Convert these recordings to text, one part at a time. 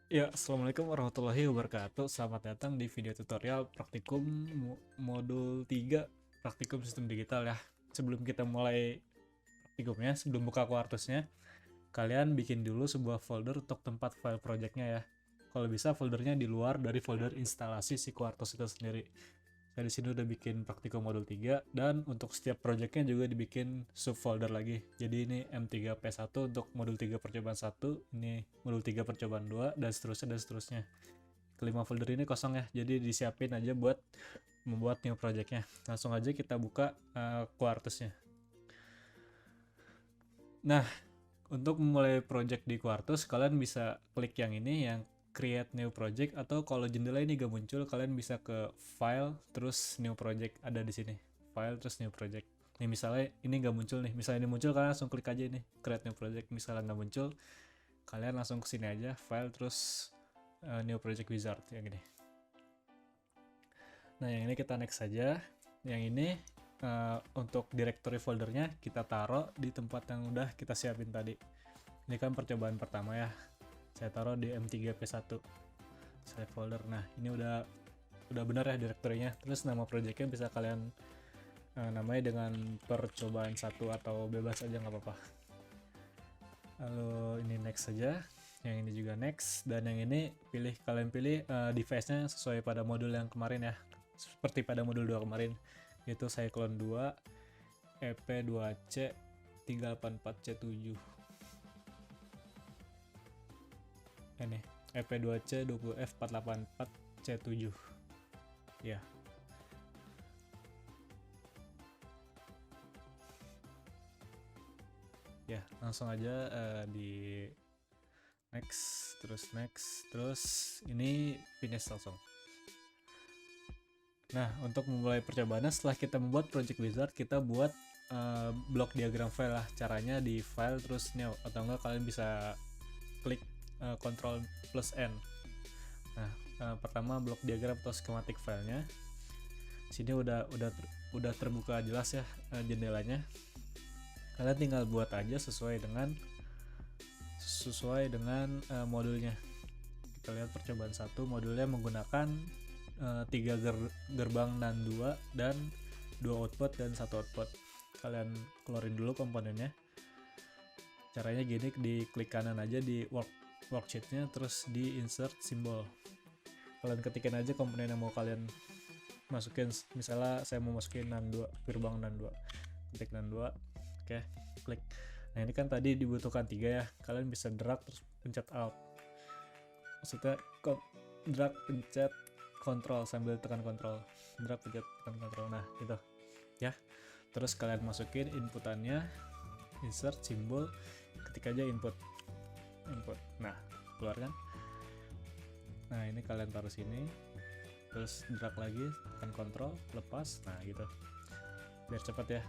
Ya, Assalamualaikum warahmatullahi wabarakatuh. Selamat datang di video tutorial praktikum modul 3 praktikum sistem digital ya. Sebelum kita mulai praktikumnya, sebelum buka Quartusnya, kalian bikin dulu sebuah folder untuk tempat file projectnya ya. Kalau bisa foldernya di luar dari folder instalasi si Quartus itu sendiri. Saya di sini udah bikin praktikum modul 3 dan untuk setiap projectnya juga dibikin subfolder lagi. Jadi ini M3P1 untuk modul 3 percobaan 1, ini modul 3 percobaan 2 dan seterusnya dan seterusnya. Kelima folder ini kosong ya. Jadi disiapin aja buat membuat new projectnya. Langsung aja kita buka Quartusnya. Nah, untuk memulai project di Quartus, kalian bisa klik yang ini, yang create new project, atau kalau jendela ini gak muncul, kalian bisa ke file terus new project, ada di sini file terus new project. Nih misalnya ini gak muncul nih, misalnya ini muncul, kalian langsung klik aja ini create new project. Misalnya nggak muncul, kalian langsung kesini aja file terus new project wizard yang ini. Nah yang ini kita next saja. Yang ini untuk directory foldernya kita taruh di tempat yang udah kita siapin tadi. Ini kan percobaan pertama ya, saya taruh di M3P1 save folder. Nah ini udah benar ya direktorinya. Terus nama projectnya bisa kalian namai dengan percobaan 1 atau bebas aja nggak apa-apa. Lalu ini next saja, yang ini juga next, dan yang ini kalian pilih device-nya sesuai pada modul yang kemarin ya, seperti pada modul 2 kemarin, yaitu Cyclone 2 EP2C 384C7. Ini EP2C 20F484C7 ya. Ya langsung aja di next terus ini finish langsung. Nah untuk memulai percobaannya, setelah kita membuat project wizard, kita buat blok diagram file lah. Caranya di file terus new, atau enggak kalian bisa klik Ctrl plus N. Nah pertama blok diagram atau schematic filenya, sini udah terbuka jelas ya jendelanya. Kalian tinggal buat aja sesuai dengan modulnya. Kita lihat percobaan 1, modulnya menggunakan 3 gerbang NAND 2 dan 2 output dan 1 output. Kalian keluarin dulu komponennya. Caranya gini, di klik kanan aja di worksheetnya, terus di insert simbol. Kalian ketikin aja komponen yang mau kalian masukin. Misalnya saya mau masukin NAND 2, gerbang NAND 2. Ketik NAND 2. Oke, klik. Nah ini kan tadi dibutuhkan 3 ya. Kalian bisa drag terus pencet alt. Maksudnya drag pencet kontrol sambil tekan kontrol. Drag pencet tekan kontrol. Nah gitu ya. Terus kalian masukin inputannya, insert simbol, ketik aja input. Nah keluar kan. Nah ini kalian taruh sini, terus drag lagi, tekan kontrol, lepas. Nah gitu, biar cepat ya.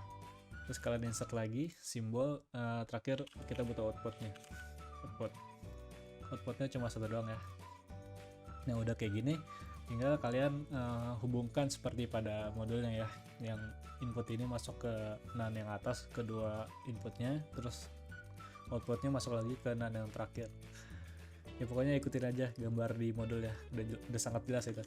Terus kalian insert lagi simbol. Terakhir kita butuh outputnya. Outputnya cuma satu doang ya. Nah udah kayak gini, tinggal kalian hubungkan seperti pada modulnya ya, yang input ini masuk ke NAND yang atas, kedua inputnya, terus outputnya masuk lagi ke NAND yang terakhir. Ya pokoknya ikutin aja gambar di modul ya, udah sangat jelas itu.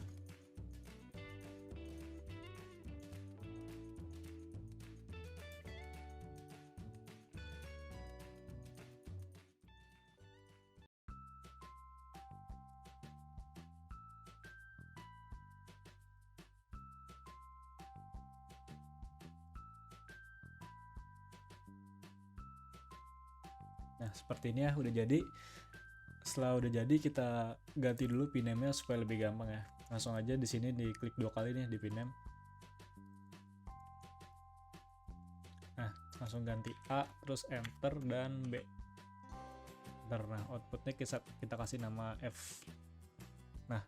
Nah seperti ini ya, udah jadi. Setelah udah jadi, kita ganti dulu pinamenya supaya lebih gampang ya. Langsung aja di sini diklik 2 kali nih di pinam. Nah langsung ganti A, terus enter dan B. Nah outputnya kita kasih nama F. Nah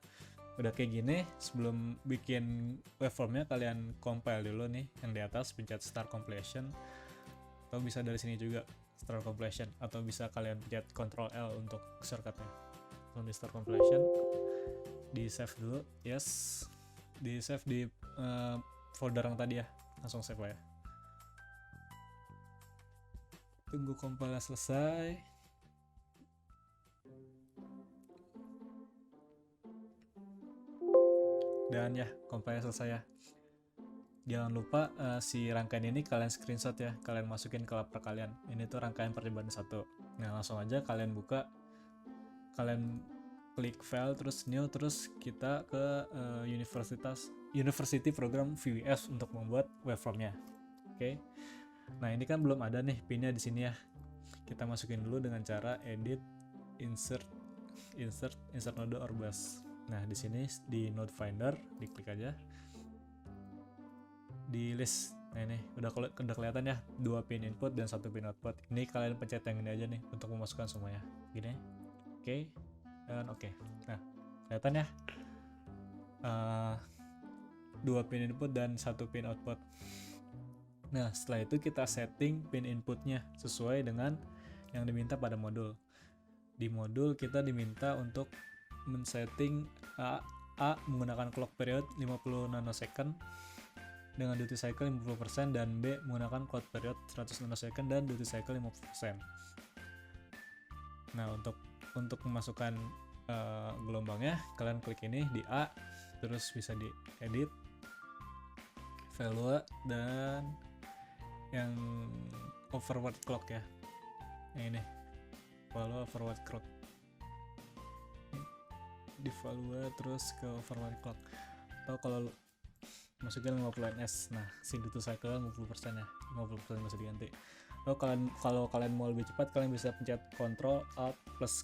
udah kayak gini, sebelum bikin waveformnya kalian compile dulu nih yang di atas, pencet start compilation, atau bisa dari sini juga start compilation, atau bisa kalian pencet Ctrl L untuk shortcutnya. Langsung di start compilation, di save dulu, yes, di save di folder yang tadi ya, langsung save ya. Tunggu compile selesai. Dan ya, komplainnya selesai ya. Jangan lupa si rangkaian ini kalian screenshot ya, kalian masukin ke laptop kalian. Ini tuh rangkaian percobaan 1. Nah, langsung aja kalian buka, kalian klik file terus new, terus kita ke University Program VWS untuk membuat waveformnya. Oke. Nah, ini kan belum ada nih pinnya di sini ya. Kita masukin dulu dengan cara edit, insert node or bus. Nah, di sini di node finder diklik aja. Di list, nah ini udah kelihatan ya, 2 pin input dan 1 pin output. Ini kalian pencet yang ini aja nih untuk memasukkan semuanya gini. Oke. Dan oke. Nah, kelihatan ya, 2 pin input dan 1 pin output. Nah, setelah itu kita setting pin inputnya sesuai dengan yang diminta pada modul. Di modul kita diminta untuk men-setting A menggunakan clock period 50 nanosecond dengan duty cycle 50% dan B menggunakan clock period 100 nanosecond dan duty cycle 50%. Nah, untuk memasukkan gelombangnya, kalian klik ini di A, terus bisa di edit, value, dan yang forward clock ya. Yang ini, value forward clock. Di value terus ke forward clock. Atau kalau masukin 50 ns, nah si duty cycle 50% ya, 50% masih diganti. Lalu kalau kalian mau lebih cepat, kalian bisa pencet Ctrl Alt plus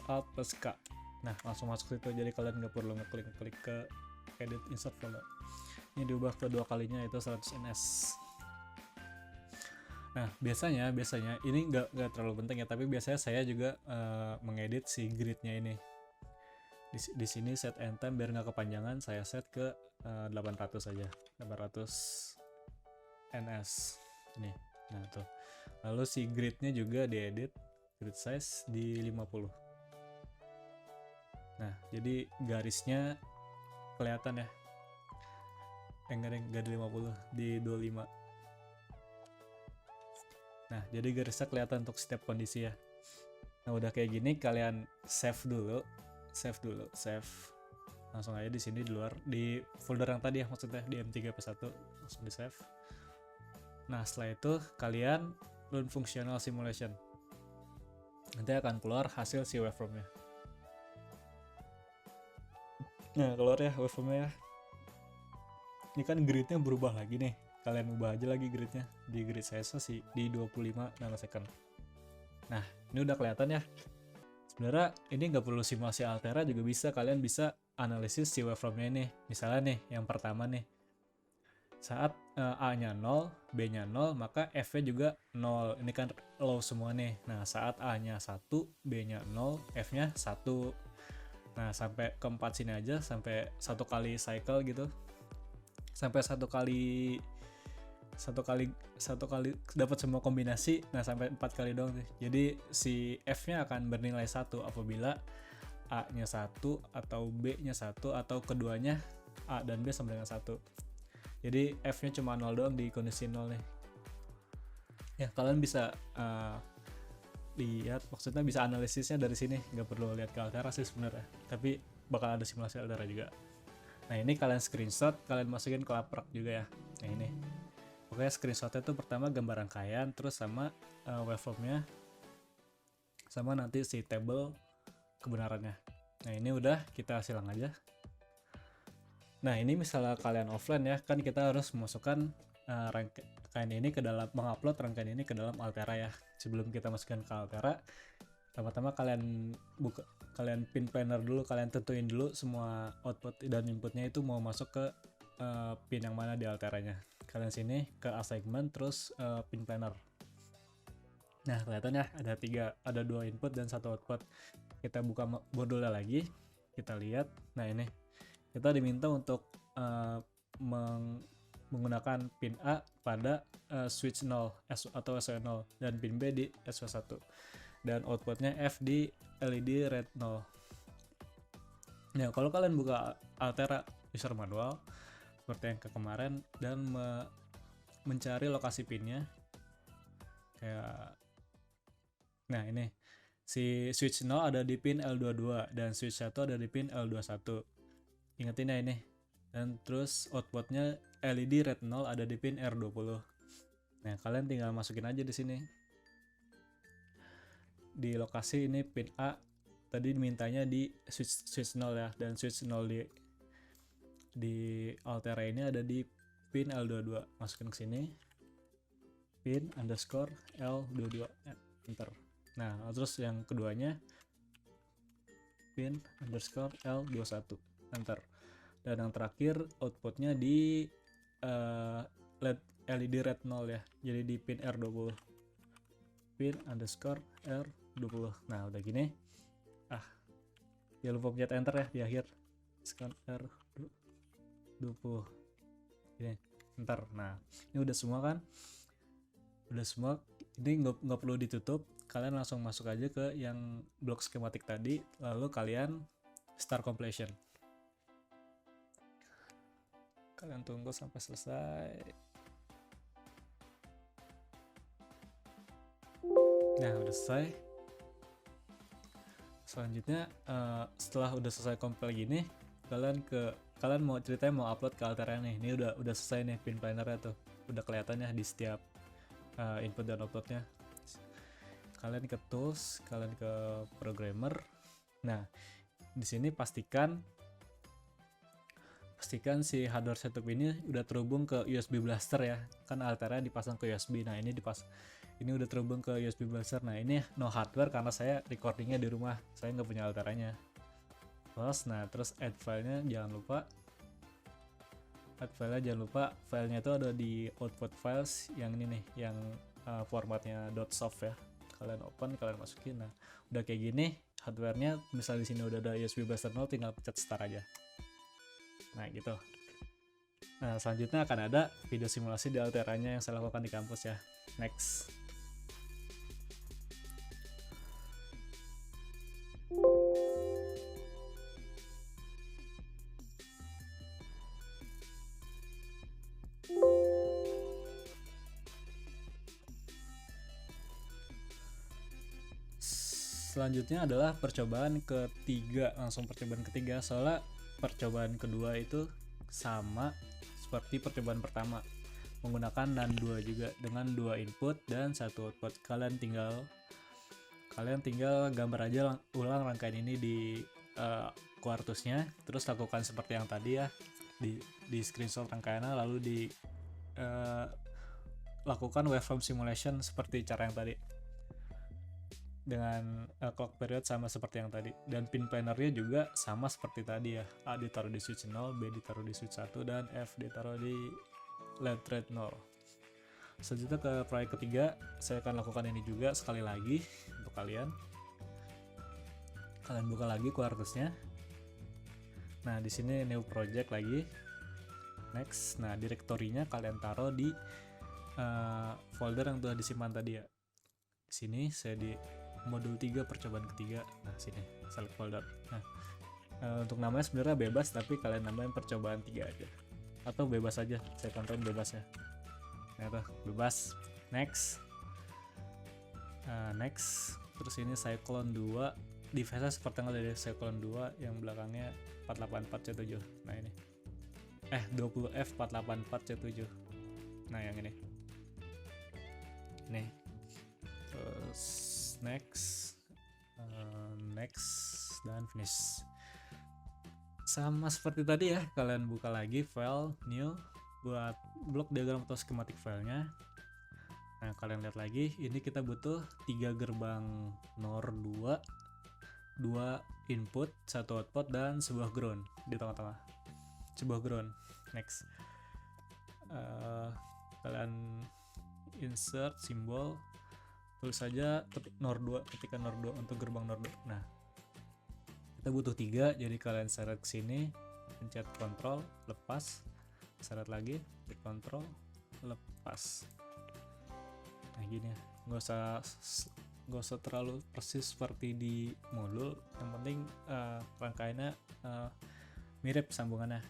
Alt plus K. Nah, langsung masuk situ, jadi kalian nggak perlu ngeklik ke edit insert folder. Ini diubah kedua kalinya, itu 100 ns. Nah, biasanya ini nggak terlalu penting ya, tapi biasanya saya juga mengedit si gridnya ini. Di sini set end time biar nggak kepanjangan, saya set ke 800 saja, 800 ns ini. Nah, tuh. Lalu si gridnya juga diedit, grid size di 50. Nah, jadi garisnya kelihatan ya. Enggak di 50, di 25. Nah, jadi garisnya kelihatan untuk setiap kondisi ya. Nah, udah kayak gini, kalian save dulu. Langsung aja di sini di luar, di folder yang tadi ya, maksudnya di M3P1 langsung di save. Nah, setelah itu kalian run functional simulation. Nanti akan keluar hasil si waveformnya. Nah, keluar ya waveformnya ya. Ini kan gridnya berubah lagi nih. Kalian ubah aja lagi gridnya. Di grid saya sih di 25 nanosecond. Nah, ini udah kelihatan ya. Sebenarnya ini nggak perlu simulasi Altera juga bisa. Kalian bisa analisis si waveformnya ini. Misalnya nih, yang pertama nih, saat A-nya 0, B-nya 0, maka F-nya juga 0. Ini kan low semua nih. Nah, saat A-nya 1, B-nya 0, F-nya 1. Nah, sampai keempat sini aja, sampai 1 kali cycle gitu. Sampai 1 kali dapat semua kombinasi. Nah, sampai 4 kali dong sih. Jadi si F-nya akan bernilai 1 apabila A-nya 1 atau B-nya 1 atau keduanya A dan B sama dengan 1. Jadi F-nya cuma 0 doang di kondisi 0 nih. Ya, kalian bisa lihat, maksudnya bisa analisisnya dari sini, nggak perlu lihat ke Altera sih sebenarnya. Tapi bakal ada simulasi Altera juga. Nah, ini kalian screenshot, kalian masukin ke laprak juga ya. Nah, ini. Pokoknya screenshotnya tuh pertama gambar rangkaian, terus sama waveformnya, sama nanti si table kebenarannya. Nah, ini udah, kita silang aja. Nah, ini misalnya kalian offline ya, kan kita harus memasukkan rangkaian ini ke dalam, mengupload rangkaian ini ke dalam Altera ya. Sebelum kita masukkan ke Altera, pertama kalian pin planner dulu, kalian tentuin dulu semua output dan inputnya itu mau masuk ke pin yang mana di Alteranya. Kalian sini ke assignment, terus pin planner. Nah, kelihatan ya, ada 2 input dan 1 output. Kita buka modulnya lagi, kita lihat. Nah, ini kita diminta untuk menggunakan pin A pada switch 0 atau SW0 dan pin B di SW1, dan outputnya F di LED red 0. Nah, kalau kalian buka Altera user manual seperti yang kemarin dan mencari lokasi pinnya kayak, nah ini si switch 0 ada di pin L22 dan switch 1 ada di pin L21. ingetin ya ini. Dan terus outputnya LED red 0 ada di pin R20. Nah, kalian tinggal masukin aja di sini. Di lokasi ini pin A tadi mintanya di switch 0 ya, dan switch 0 di Altera ini ada di pin L22. Masukin ke sini. Pin underscore L22 enter. Nah, terus yang keduanya pin underscore L21 enter. Dan yang terakhir outputnya di LED red 0 ya, jadi di pin R20, pin underscore R20. Nah udah gini, jangan lupa pencet enter ya di akhir, sekarang R20 gini, enter. Nah ini udah semua kan, udah semua. Ini nggak perlu ditutup, kalian langsung masuk aja ke yang blok skematik tadi, lalu kalian start completion. Kalian tunggu sampai selesai. Nah udah selesai. Selanjutnya setelah udah selesai compile gini, kalian mau ceritanya mau upload ke Altera nih. Ini udah selesai nih pin plannernya tuh, udah kelihatannya di setiap input dan outputnya. Kalian ke tools, kalian ke programmer. Nah di sini pastikan si hardware setup ini udah terhubung ke USB Blaster ya, kan Altera dipasang ke USB. Nah ini udah terhubung ke USB Blaster. Nah ini no hardware karena saya recordingnya di rumah, saya nggak punya Alteranya. Terus add filenya jangan lupa, filenya itu ada di output files yang ini nih, yang formatnya .soft ya. Kalian open, kalian masukin. Nah udah kayak gini hardwarenya, misal di sini udah ada USB Blaster 0, tinggal pencet start aja. Nah gitu. Nah selanjutnya akan ada video simulasi di Alteranya yang saya lakukan di kampus ya. Next. Selanjutnya adalah percobaan ketiga, soalnya percobaan kedua itu sama seperti percobaan pertama, menggunakan NAND 2 juga dengan 2 input dan 1 output. Kalian tinggal gambar aja ulang rangkaian ini di Quartusnya, terus lakukan seperti yang tadi ya, di screenshot rangkaiannya, lalu di lakukan waveform simulation seperti cara yang tadi, dengan clock period sama seperti yang tadi, dan pin plannernya juga sama seperti tadi ya. A ditaruh di switch 0, B ditaruh di switch 1, dan F ditaruh di LED red 0. Selanjutnya ke proyek ketiga, saya akan lakukan ini juga sekali lagi untuk kalian. Kalian buka lagi Quartusnya. Nah di sini new project lagi. Next. Nah direktorinya kalian taruh di folder yang telah disimpan tadi ya. Di sini saya di modul 3 percobaan ketiga. Nah sini select folder. Nah untuk namanya sebenarnya bebas, tapi kalian namain percobaan 3 aja, atau bebas aja, saya kontrol bebas ya. Nah tuh bebas. Next. Next. Terus ini saya clone 2, device-nya seperti yang ada di saya clone 2 yang belakangnya 484C7. Nah ini 20F484C7. Nah yang ini nih. Terus next dan finish. Sama seperti tadi ya, kalian buka lagi file new buat blok diagram atau skematik filenya. Nah kalian lihat lagi, ini kita butuh 3 gerbang NOR 2 input, 1 output, dan sebuah ground di tengah-tengah, sebuah ground. Next. Kalian insert simbol, tulis saja NOR 2, ketika NOR 2 untuk gerbang NOR 2. Nah kita butuh 3, jadi kalian seret ke sini, pencet kontrol, lepas, seret lagi, pencet kontrol, lepas. Nah gini ya, nggak usah terlalu persis seperti di modul, yang penting rangkaiannya mirip sambungannya.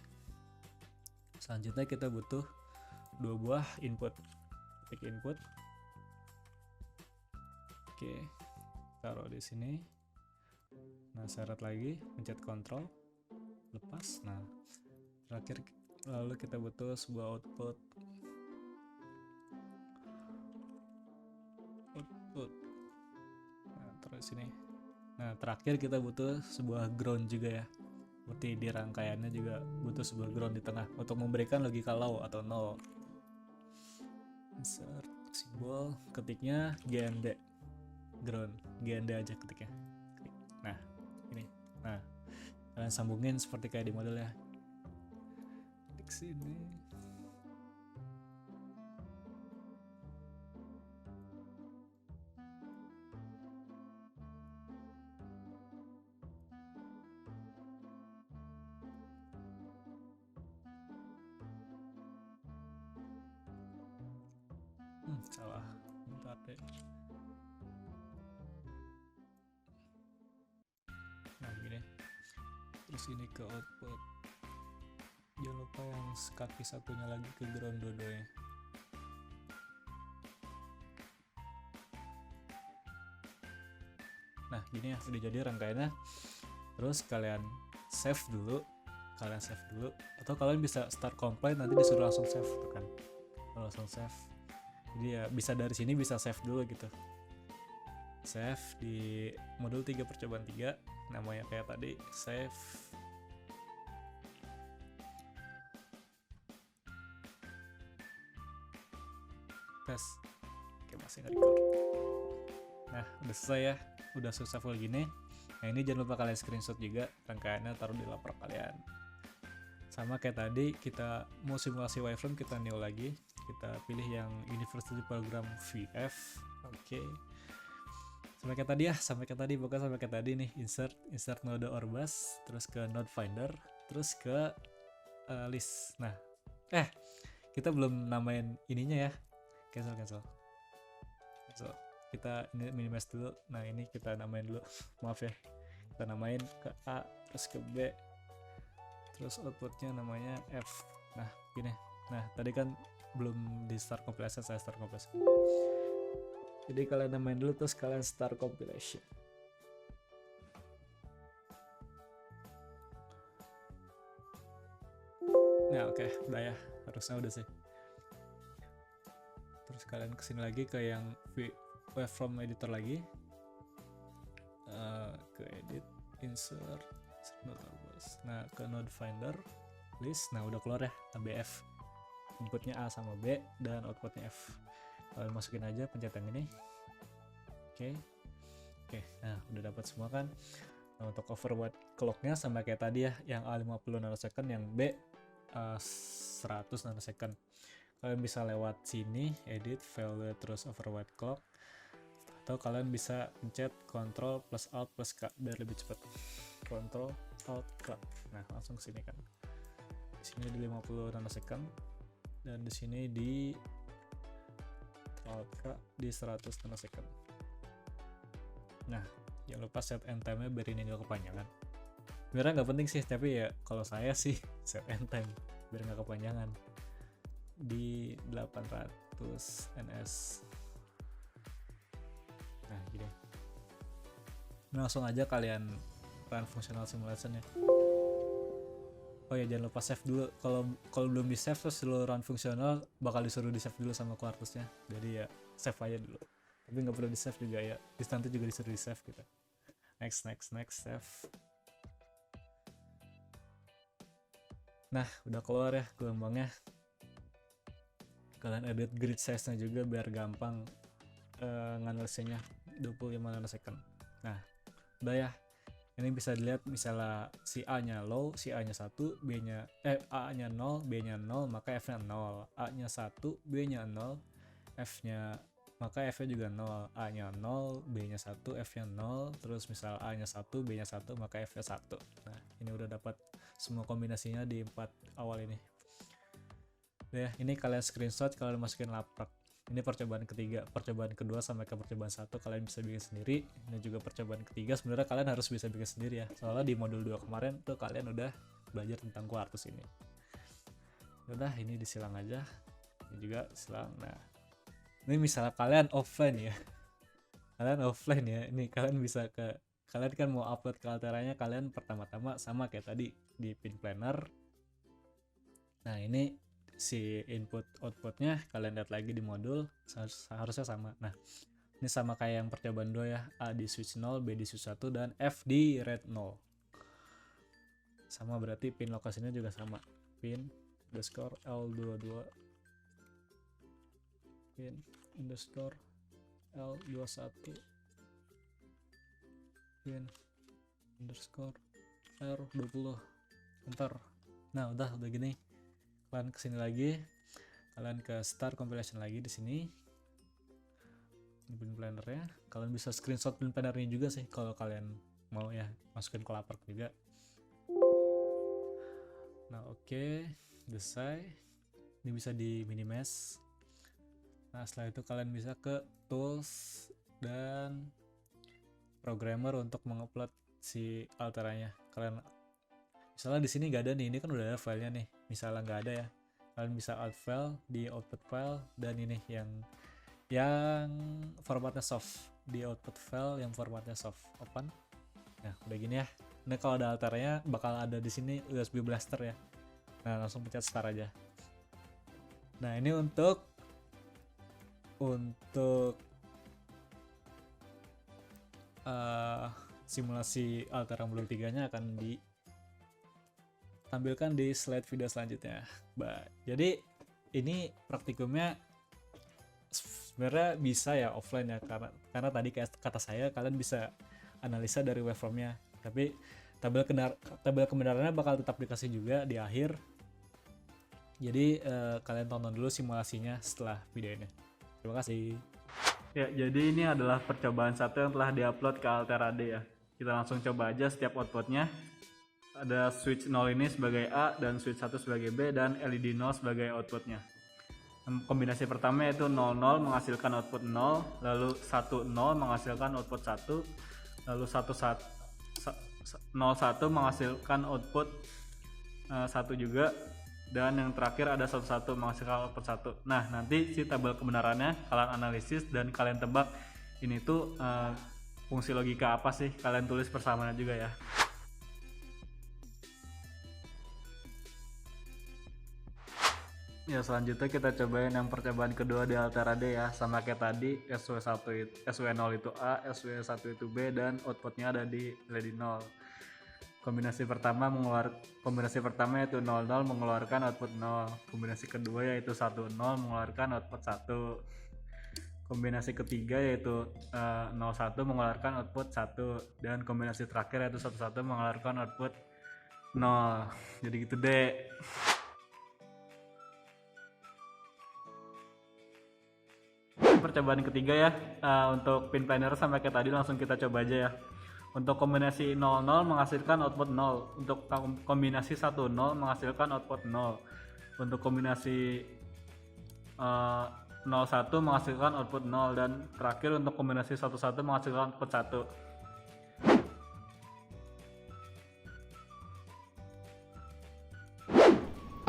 Selanjutnya kita butuh 2 buah input. Ketik input, oke, taruh di sini. Nah seret lagi, pencet kontrol, lepas. Nah terakhir lalu kita butuh sebuah output. Nah terus ini. Nah terakhir kita butuh sebuah ground juga ya, seperti di rangkaiannya juga butuh sebuah ground di tengah untuk memberikan logika low atau nol. Insert simbol, ketiknya GND ground, GND aja ketiknya. Nah ini, nah kalian sambungin seperti kayak di model ya, klik sini. Salah, bentar deh. Nah gini, terus ini ke output, jangan lupa yang kaki satunya lagi ke ground dua-duanya. Nah gini ya, udah jadi rangkaiannya. Terus kalian save dulu, atau kalian bisa start complete, nanti disuruh langsung save tuh kan, langsung save. Jadi ya bisa dari sini bisa save dulu gitu, save di modul 3 percobaan 3, namanya kayak tadi, save. Tes. Oke, masih nge-record. Nah udah selesai ya, udah successful gini. Nah ini jangan lupa kalian screenshot juga rangkaiannya, taruh di laptop kalian. Sama kayak tadi, kita mau simulasi wireframe, kita new lagi, kita pilih yang University Program VF. Oke. Sampai kayak tadi ya, pokoknya sampai kayak tadi nih, insert node Orbas, terus ke node finder, terus ke list. Nah kita belum namain ininya ya, cancel. Kita ini minimize dulu. Nah ini kita namain dulu. Maaf ya, kita namain ke A, terus ke B, terus outputnya namanya F. Nah gini, nah tadi kan belum di start compilation, saya start compilation. Jadi kalian namain dulu, terus kalian start compilation. Nah oke, udah ya, harusnya udah sih. Terus kalian kesini lagi ke yang waveform editor lagi, ke edit, insert node Orbas. Nah ke node finder, list. Nah udah keluar ya ABF, inputnya A sama B dan outputnya F. Kalian masukin aja, pencet yang ini. Oke, nah udah dapat semua kan. Nah, untuk override clocknya sama kayak tadi ya, yang A 50 nanosecond, yang B 100 nanosecond. Kalian bisa lewat sini, edit, value, terus override clock, atau kalian bisa pencet Ctrl plus Alt plus K biar lebih cepat. Ctrl Alt K. Nah langsung sini kan. Di sini di 50 nanosecond, dan di sini di Alt K di 100 nanosecond. Nah jangan lupa set end time-nya biar ini nggak kepanjangan. Sebenarnya nggak penting sih, tapi ya kalau saya sih set end time biar nggak kepanjangan di 800 ns. Nah gini, langsung aja kalian run functional simulation ya. Oh ya jangan lupa save dulu, kalau belum di save terus lo run fungsional bakal disuruh di save dulu sama Quartusnya. Jadi ya save aja dulu, tapi nggak perlu di save juga ya, nanti juga disuruh di save gitu. Next save. Nah udah keluar ya gelombangnya. Kalian edit grid size nya juga biar gampang nganalisnya 25 nanosecond. Nah udah ya, ini bisa dilihat misalnya si A nya low, si A nya 1, B nya A nya 0, B nya 0, maka F nya 0, A nya 1, B nya 0, F nya, maka F nya juga 0, A nya 0, B nya 1, F nya 0, terus misal A nya 1, B nya 1, maka F nya 1. Nah ini udah dapat semua kombinasinya di 4 awal ini. Ya, ini kalian screenshot, kalian masukin laprak. Ini percobaan ketiga, percobaan kedua sampai ke percobaan 1 kalian bisa bikin sendiri. Ini juga percobaan ketiga, sebenarnya kalian harus bisa bikin sendiri ya, soalnya di modul 2 kemarin tuh kalian udah belajar tentang Quartus ini. Udah, ini disilang aja, ini juga silang. Nah ini misalnya kalian offline ya, ini kalian bisa ke kalian kan mau upload ke Alteranya, kalian pertama-tama sama kayak tadi di pin planner. Nah ini si input outputnya kalian lihat lagi di modul harusnya sama. Nah ini sama kayak yang percobaan 2 ya, A di switch 0, B di switch 1, dan F di red 0. Sama berarti pin lokasinya juga sama, pin underscore L22, pin underscore L21, pin underscore R20. Enter. Nah udah gini, kalian kesini lagi, kalian ke start compilation lagi di sini. Ini pin plannernya, kalian bisa screenshot pin plannernya juga sih kalau kalian mau ya, masukin ke lapak juga. Nah oke, selesai. Ini bisa di minimize. Nah setelah itu kalian bisa ke tools dan programmer untuk mengupload si Alteranya. Kalian misalnya di sini nggak ada nih, ini kan udah ada filenya nih. Misalnya nggak ada ya, kalian bisa add file di output file, dan ini yang formatnya soft, di output file yang formatnya soft, open. Nah udah gini ya. Ini kalau ada Alteranya bakal ada di sini USB blaster ya. Nah langsung pencet start aja. Nah ini untuk simulasi Altera Modul 3 nya akan ditampilkan di slide video selanjutnya. Jadi ini praktikumnya sebenarnya bisa ya offline ya, karena tadi kayak kata saya, kalian bisa analisa dari waveformnya, tapi tabel kebenarannya bakal tetap dikasih juga di akhir. Jadi kalian tonton dulu simulasinya setelah video ini. Terima kasih. Ya, jadi ini adalah percobaan satu yang telah diupload ke Altera D ya. Kita langsung coba aja setiap outputnya. Ada switch 0 ini sebagai A, dan switch 1 sebagai B, dan LED 0 sebagai outputnya. Kombinasi pertama yaitu 00 menghasilkan output 0, lalu 10 menghasilkan output 1, lalu 01 menghasilkan output 1 juga, dan yang terakhir ada 11 menghasilkan output 1. Nah nanti si tabel kebenarannya kalian analisis dan kalian tebak ini tuh fungsi logika apa sih, kalian tulis persamaannya juga ya. Ya selanjutnya kita cobain yang percobaan kedua di Altera D ya, sama kayak tadi. SW0 itu A, SW1 itu B, dan outputnya ada di LED 0. Kombinasi pertama yaitu 00 mengeluarkan output 0. Kombinasi kedua yaitu 10 mengeluarkan output 1. Kombinasi ketiga yaitu 01 mengeluarkan output 1, dan kombinasi terakhir yaitu 11 mengeluarkan output 0. Jadi gitu deh. Percobaan ketiga ya, untuk pin planner sama kayak tadi, langsung kita coba aja ya. Untuk kombinasi 00 menghasilkan output 0, untuk kombinasi 10 menghasilkan output 0, untuk kombinasi 01 menghasilkan output 0, dan terakhir untuk kombinasi 11 menghasilkan output 1.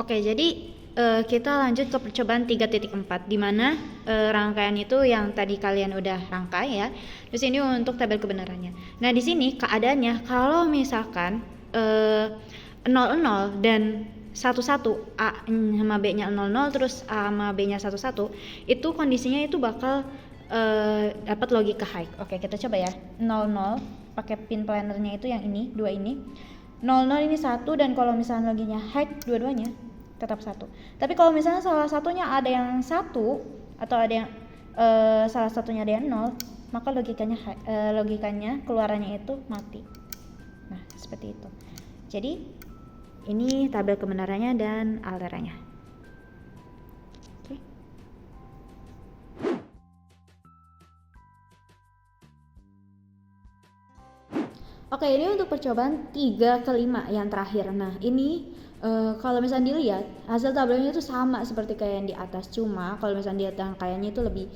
Oke, jadi kita lanjut ke percobaan 3.4, di mana rangkaian itu yang tadi kalian udah rangkai ya. Terus ini untuk tabel kebenarannya. Nah di sini keadaannya kalau misalkan 00 dan 11 A sama B nya 00, terus A sama B nya 11, itu kondisinya itu bakal dapat logika high. Oke, kita coba ya. 00 pakai pin plannernya itu yang ini, dua ini. 00 ini 1, dan kalau misalnya loginya high dua-duanya tetap 1. Tapi kalau misalnya salah satunya ada yang 1 atau ada yang salah satunya ada yang 0, maka logikanya keluarannya itu mati. Nah, seperti itu. Jadi ini tabel kebenarannya dan alteranya. Oke. Oke, ini untuk percobaan 3 ke 5 yang terakhir. Nah, ini kalau misalnya dilihat hasil tabelnya itu sama seperti kayak yang di atas, cuma kalau misalnya dilihat rangkaiannya itu lebih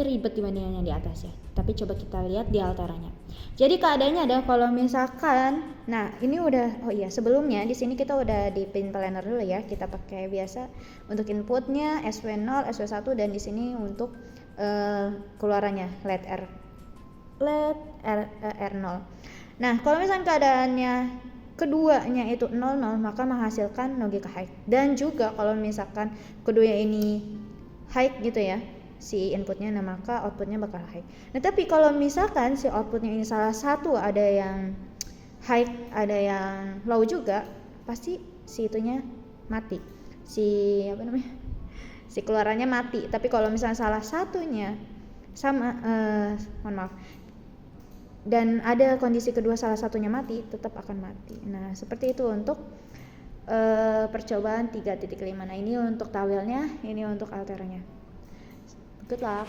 ribet dibanding yang di atas ya. Tapi coba kita lihat di alteranya. Jadi keadaannya ada kalau misalkan, nah ini udah, sebelumnya di sini kita udah di pin planner dulu ya. Kita pakai biasa untuk inputnya SW0, SW1, dan di sini untuk keluarannya LED R. let R0. Nah, kalau misalnya keadaannya keduanya itu 00, maka menghasilkan logika high. Dan juga kalau misalkan keduanya ini high gitu ya, si inputnya, nah maka outputnya bakal high. Nah, tapi kalau misalkan si outputnya ini salah satu ada yang high, ada yang low juga, pasti si itunya mati. Si keluarannya mati. Tapi kalau misalnya salah satunya sama, mohon maaf, dan ada kondisi kedua salah satunya mati, tetap akan mati. Nah, seperti itu untuk percobaan 3.5. Nah, ini untuk tawilnya, ini untuk alternya. Good luck.